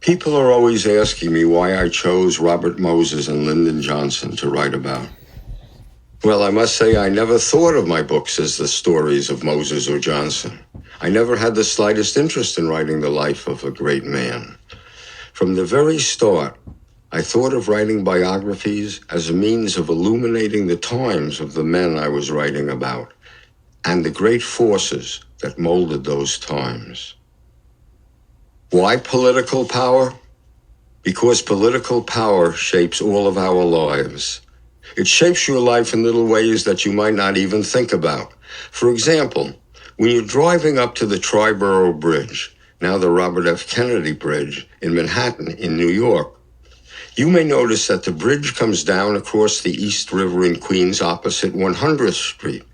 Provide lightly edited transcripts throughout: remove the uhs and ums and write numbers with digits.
People are always asking me why I chose Robert Moses and Lyndon Johnson to write about. Well, I must say I never thought of my books as the stories of Moses or Johnson. I never had the slightest interest in writing the life of a great man. From the very start, I thought of writing biographies as a means of illuminating the times of the men I was writing about and the great forces that molded those times. Why political power? Because political power shapes all of our lives. It shapes your life in little ways that you might not even think about. For example, when you're driving up to the Triborough Bridge, now the Robert F. Kennedy Bridge, in Manhattan, in New York, you may notice that the bridge comes down across the East River in Queens opposite 100th Street.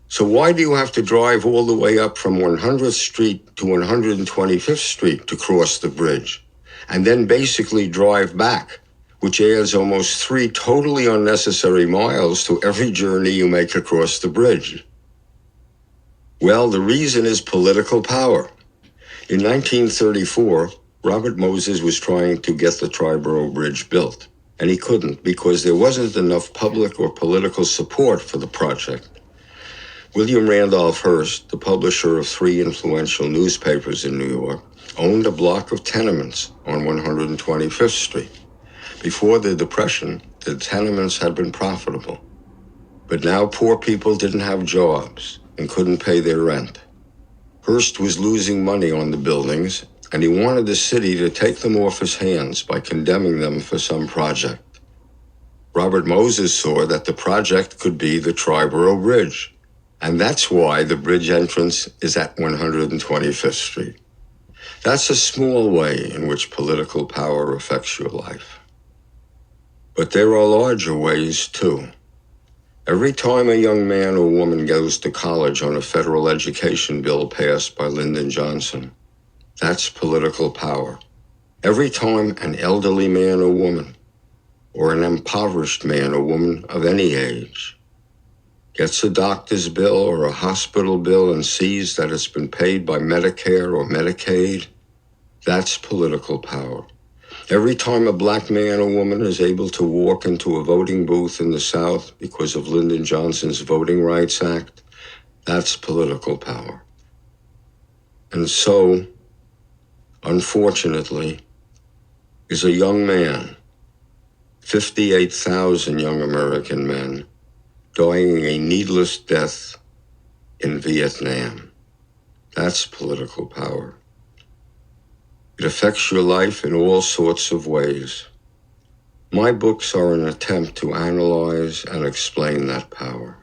So why do you have to drive all the way up from 100th Street to 125th Street to cross the bridge, and then basically drive back, which adds almost 3 totally unnecessary miles to every journey you make across the bridge? Well, the reason is political power. In 1934, Robert Moses was trying to get the Triborough Bridge built, and he couldn't because there wasn't enough public or political support for the project. William Randolph Hearst, the publisher of 3 influential newspapers in New York, owned a block of tenements on 125th Street. Before the Depression, the tenements had been profitable. But now poor people didn't have jobs and couldn't pay their rent. Hearst was losing money on the buildings, and he wanted the city to take them off his hands by condemning them for some project. Robert Moses saw that the project could be the Triborough Bridge, and that's why the bridge entrance is at 125th Street. That's a small way in which political power affects your life. But there are larger ways, too. Every time a young man or woman goes to college on a federal education bill passed by Lyndon Johnson, that's political power. Every time an elderly man or woman, or an impoverished man or woman of any age, gets a doctor's bill or a hospital bill and sees that it's been paid by Medicare or Medicaid, that's political power. Every time a black man or woman is able to walk into a voting booth in the South because of Lyndon Johnson's Voting Rights Act, that's political power. And so, unfortunately, is a young man, 58,000 young American men, dying a needless death in Vietnam. That's political power. It affects your life in all sorts of ways. My books are an attempt to analyze and explain that power.